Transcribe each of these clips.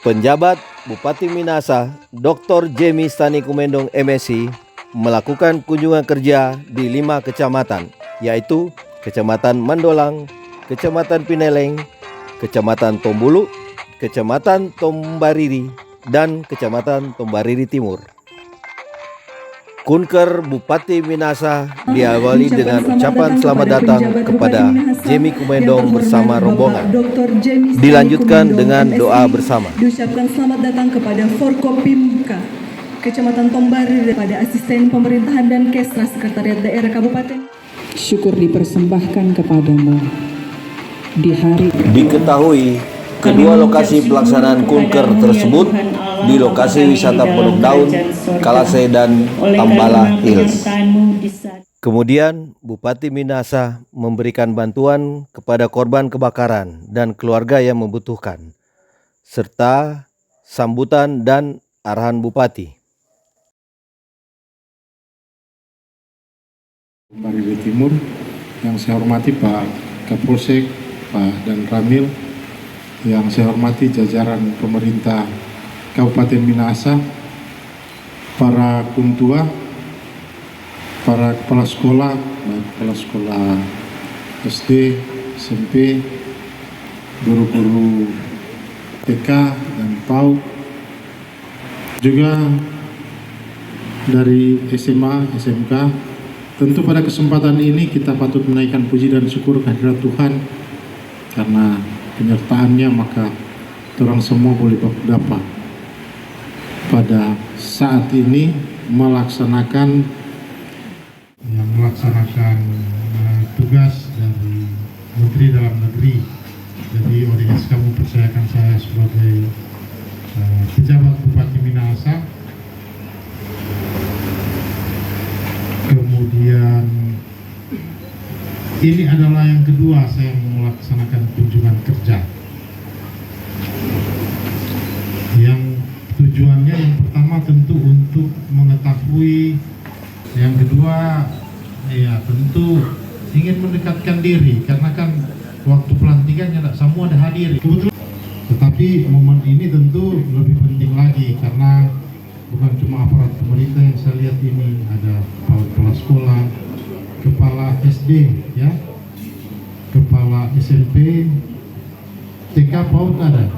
Penjabat Bupati Minahasa, Dr. Jemi Stani Kumendong MSI, melakukan kunjungan kerja di 5 kecamatan, yaitu Kecamatan Mandolang, Kecamatan Pineleng, Kecamatan Tombulu, Kecamatan Tombariri, dan Kecamatan Tombariri Timur. Kunker Bupati Minahasa diawali dengan ucapan selamat datang kepada Jemi Kumendong bersama rombongan. Dilanjutkan dengan doa bersama. Diucapkan selamat datang kepada Forkopimka Kecamatan Tombariri, pada Asisten Pemerintahan dan Kesra Sekretariat Daerah Kabupaten. Syukur dipersembahkan kepadamu di hari. Diketahui kedua lokasi pelaksanaan kunker tersebut di lokasi wisata Pondok Daun, Kalase, dan Tambala Hills. Kemudian Bupati Minahasa memberikan bantuan kepada korban kebakaran dan keluarga yang membutuhkan, serta sambutan dan arahan Bupati. Tombariri Timur, yang saya hormati Pak Kapolsek, Pak Dan Ramil, yang saya hormati jajaran pemerintah Kabupaten Minahasa, para kuntua, para kepala sekolah, baik kepala sekolah SD, SMP, guru-guru TK dan PAUD, juga dari SMA, SMK. Tentu pada kesempatan ini kita patut menaikkan puji dan syukur kehadirat Tuhan, karena penyertaannya maka orang semua boleh dapat pada saat ini melaksanakan tugas dari Menteri Dalam Negeri. Jadi ODS kamu percayakan saya sebagai pejabat Bupati Minahasa. Kemudian ini adalah yang kedua saya melaksanakan kunjungan kerja, yang tujuannya yang pertama tentu untuk mengetahui, yang kedua ya tentu ingin mendekatkan diri, karena kan waktu pelantikan tidak semua ada hadir kebetulan. Tetapi momen ini tentu lebih penting lagi, karena bukan cuma aparat pemerintah yang saya lihat ini, ada kepala sekolah, kepala SD, ya, kepala SMP, TK, PAUD ada,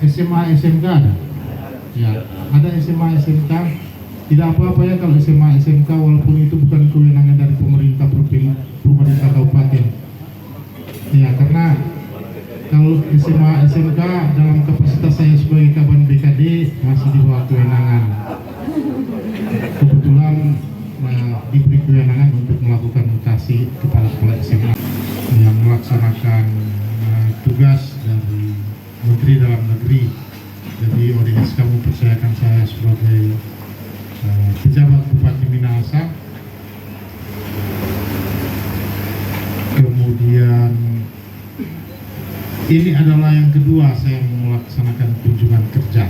SMA, SMK ada, ya, ada SMA, SMK. Tidak apa-apa ya kalau SMA, SMK, walaupun itu bukan kewenangan dari pemerintah kabupaten, ya, karena kalau SMA, SMK dalam kapasitas saya sebagai Kaban BKD masih di bawah kewenangan. Kebetulan diberi kewenangan untuk melakukan mutasi kepala sekolah SMA yang melaksanakan tugas dari Menteri Dalam Negeri. Jadi ODS kamu percayakan saya sebagai pejabat Bupati Minahasa. Kemudian ini adalah yang kedua saya melaksanakan kunjungan kerja,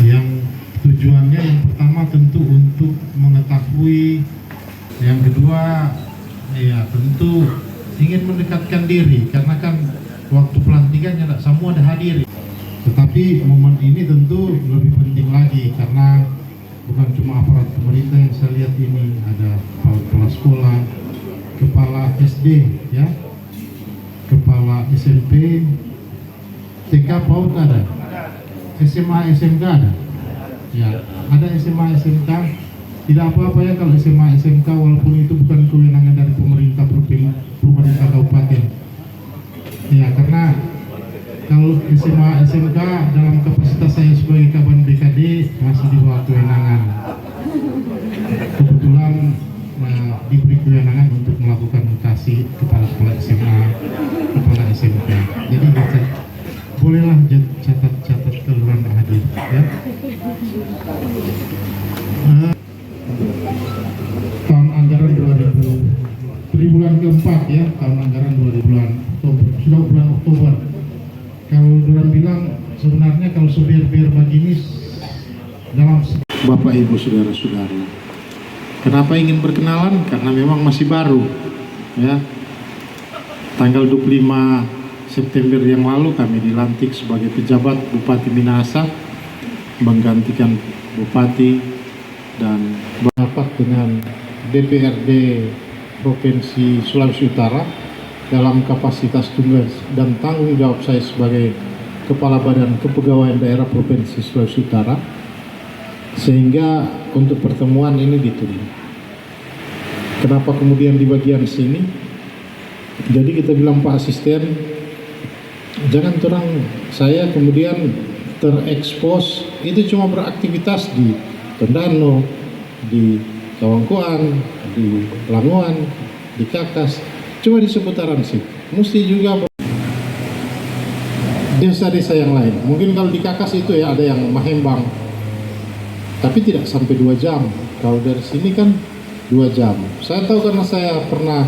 yang tujuannya yang pertama tentu untuk mengetahui, yang kedua ya tentu ingin mendekatkan diri, karena kan waktu pelantikan tidak semua ada hadir. Tetapi momen ini tentu lebih penting lagi, karena bukan cuma aparat pemerintah yang saya lihat ini, ada kepala sekolah, kepala SD, ya, kepala SMP, TK, PAUD ada, SMA, SMK ada, ya, ada SMA, SMK. Tidak apa-apa ya kalau SMA, SMK, walaupun itu bukan kewenangan dari pemerintah kabupaten, ya, karena kalau SMA, SMK dalam kapasitas saya sebagai Kaban BKD masih di bawah kewenangan. Kebetulan diberi kewenangan untuk melakukan mutasi kepala sekolah SMA, kepala SMK. Jadi bolehlah catat keluaran hadir, ya. Tahun anggaran 2000 triwulan keempat, ya, tahun anggaran 2000 bulan Oktober, sudah bulan Oktober. Kalau orang bilang sebenarnya kalau sebiar-biar begini dalam Bapak Ibu saudara-saudara. Kenapa ingin berkenalan? Karena memang masih baru, ya. Tanggal 25 September yang lalu kami dilantik sebagai pejabat Bupati Minahasa, menggantikan Bupati dan berrapat dengan DPRD Provinsi Sulawesi Utara dalam kapasitas tugas dan tanggung jawab saya sebagai Kepala Badan Kepegawaian Daerah Provinsi Sulawesi Utara, sehingga untuk pertemuan ini ditunda. Kenapa kemudian di bagian sini? Jadi kita bilang Pak Asisten, jangan terang saya kemudian terekspos itu cuma beraktivitas di Tondano, di Kawangkoan, di Langoan, di Kakas, cuma di seputaran sih. Mesti juga desa-desa yang lain. Mungkin kalau di Kakas itu ya ada yang Mahembang, tapi tidak sampai 2 jam. Kalau dari sini kan 2 jam. Saya tahu karena saya pernah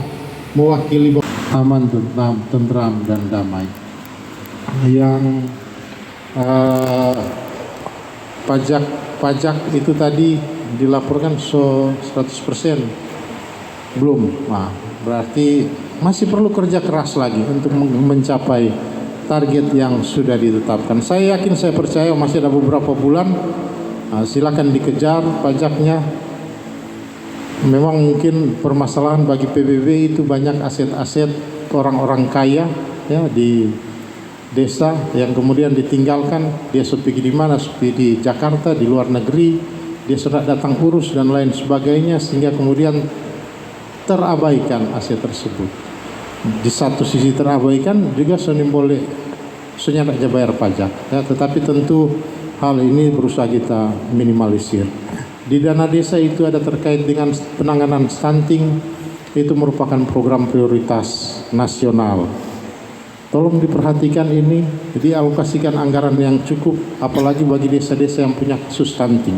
mewakili aman, tentram, dan damai. Yang pajak itu tadi dilaporkan 100% belum. Nah, berarti masih perlu kerja keras lagi untuk mencapai target yang sudah ditetapkan. Saya yakin, saya percaya masih ada beberapa bulan. Silakan dikejar pajaknya. Memang mungkin permasalahan bagi PBB itu banyak aset-aset orang-orang kaya ya di desa yang kemudian ditinggalkan. Dia sepi di mana, sepi di Jakarta, di luar negeri, dia sudah datang urus dan lain sebagainya, sehingga kemudian terabaikan aset tersebut. Di satu sisi terabaikan juga boleh tidak bayar pajak ya, tetapi tentu hal ini berusaha kita minimalisir. Di dana desa itu ada terkait dengan penanganan stunting, itu merupakan program prioritas nasional. Tolong diperhatikan ini, jadi alokasikan anggaran yang cukup, apalagi bagi desa-desa yang punya kasus stunting.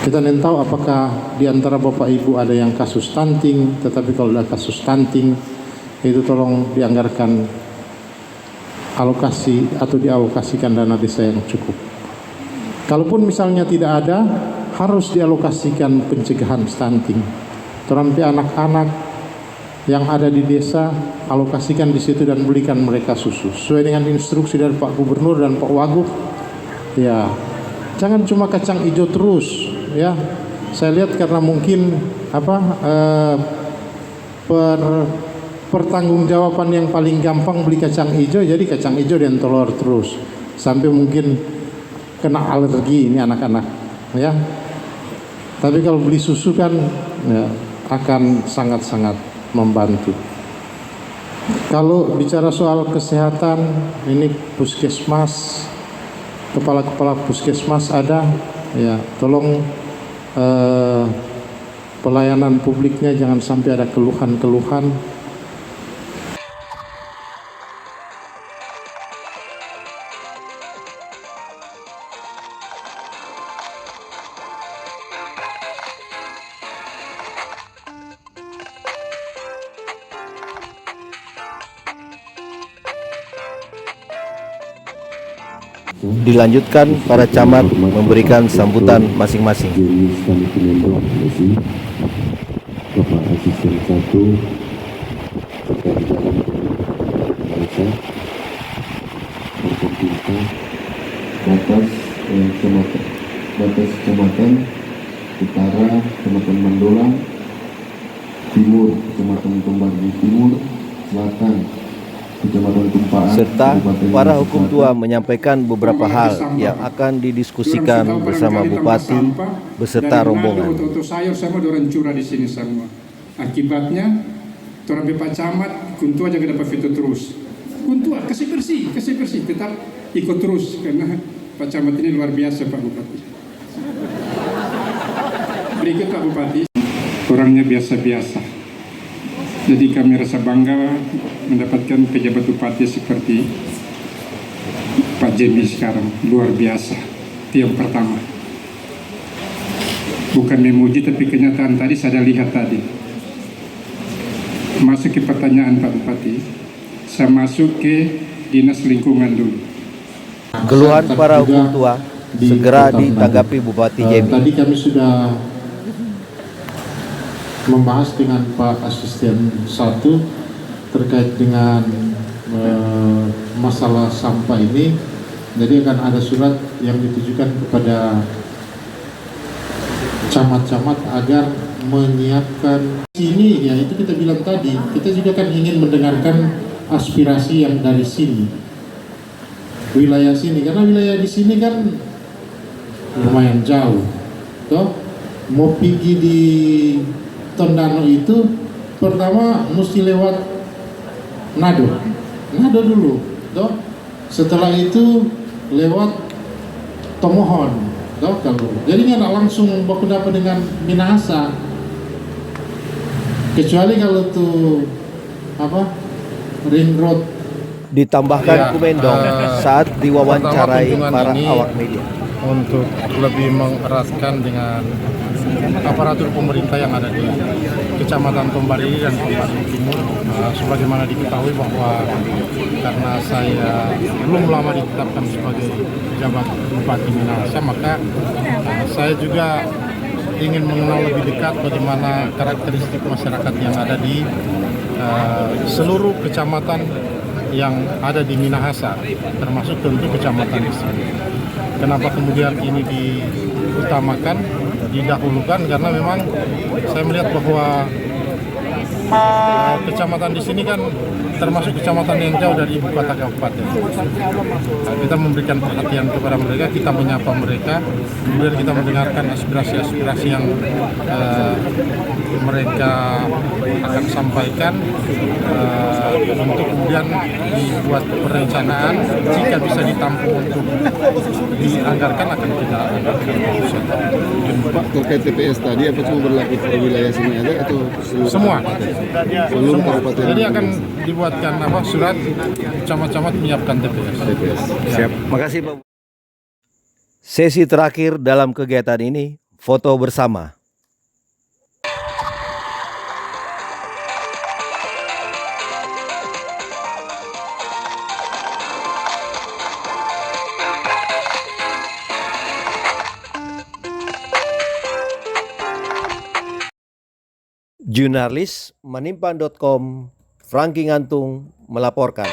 Kita ingin tahu apakah di antara Bapak Ibu ada yang kasus stunting, tetapi kalau ada kasus stunting, itu tolong dianggarkan alokasi atau dialokasikan dana desa yang cukup. Kalaupun misalnya tidak ada, harus dialokasikan pencegahan stunting. Terampi anak-anak yang ada di desa, alokasikan di situ dan belikan mereka susu sesuai dengan instruksi dari Pak Gubernur dan Pak Wagub. Ya, jangan cuma kacang hijau terus. Ya, saya lihat karena mungkin pertanggungjawaban yang paling gampang beli kacang hijau, jadi kacang hijau dan telur terus sampai mungkin kena alergi ini anak-anak ya. Tapi kalau beli susu kan ya, akan sangat-sangat membantu. Kalau bicara soal kesehatan, ini puskesmas, kepala-kepala puskesmas ada ya, tolong pelayanan publiknya jangan sampai ada keluhan-keluhan. Dilanjutkan para camat memberikan sambutan masing-masing. Bapak Asisten 1 terkait dengan desa, Forkopimka, batas kecamatan utara Kecamatan Mandolang, timur Kecamatan Tombargi Timur, selatan Kecamatan Tumpaan, serta para hukum tua menyampaikan beberapa hal yang akan didiskusikan bersama Bupati beserta rombongan. Untuk sayur sama orang curah di sini semua. Akibatnya, orang Pak Camat, kuntua jaga dapat fitur terus. Kuntua kasih bersih, tetap ikut terus karena Pak Camat ini luar biasa Pak Bupati. Berikut Pak Bupati, orangnya biasa-biasa. Jadi kami rasa bangga mendapatkan pejabat bupati seperti Pak Jemi sekarang, luar biasa. Itu yang pertama. Bukan memuji tapi kenyataan tadi saya lihat tadi. Masuk ke pertanyaan Pak Bupati, saya masuk ke Dinas Lingkungan dulu. Keluhan para hukum tua segera ditanggapi Bupati Jemi. Tadi kami sudah membahas dengan Pak Asisten 1 terkait dengan masalah sampah ini. Jadi akan ada surat yang ditujukan kepada camat-camat agar menyiapkan sini, ya itu kita bilang tadi, kita juga kan ingin mendengarkan aspirasi yang dari sini, wilayah sini, karena wilayah di sini kan lumayan jauh, toh mau pergi di Tondano itu pertama mesti lewat Nado dulu, toh setelah itu lewat Tomohon, toh kalau jadi nggak langsung baku dapat dengan Minahasa, kecuali kalau tuh ring road. Ditambahkan Kumendong saat diwawancarai para ini awak media. Untuk lebih mengeratkan dengan aparatur pemerintah yang ada di Kecamatan Tombariri dan Tombariri Timur, sebagaimana diketahui bahwa karena saya belum lama ditetapkan sebagai pejabat Bupati Minahasa, maka saya juga ingin mengenal lebih dekat bagaimana karakteristik masyarakat yang ada di seluruh kecamatan yang ada di Minahasa, termasuk tentu kecamatan di sini. Kenapa kemudian ini diutamakan, didahulukan, karena memang saya melihat bahwa kecamatan di sini kan termasuk kecamatan yang jauh dari ibu kota kabupaten. Kita memberikan perhatian kepada mereka, kita menyapa mereka, kemudian kita mendengarkan aspirasi-aspirasi yang mereka akan sampaikan, untuk kemudian dibuat perencanaan, jika bisa ditampung untuk dianggarkan akan kita anggarkan. Pak, terkait TPS tadi apa cuma berlaku di wilayah sini aja atau Semua. seluruh kabupaten? Jadi akan dibuatkan surat camat-camat menyiapkan TPS. Siap. Makasih Pak. Sesi terakhir dalam kegiatan ini, foto bersama. Jurnalis Manimpan.com, Franky Ngantung melaporkan.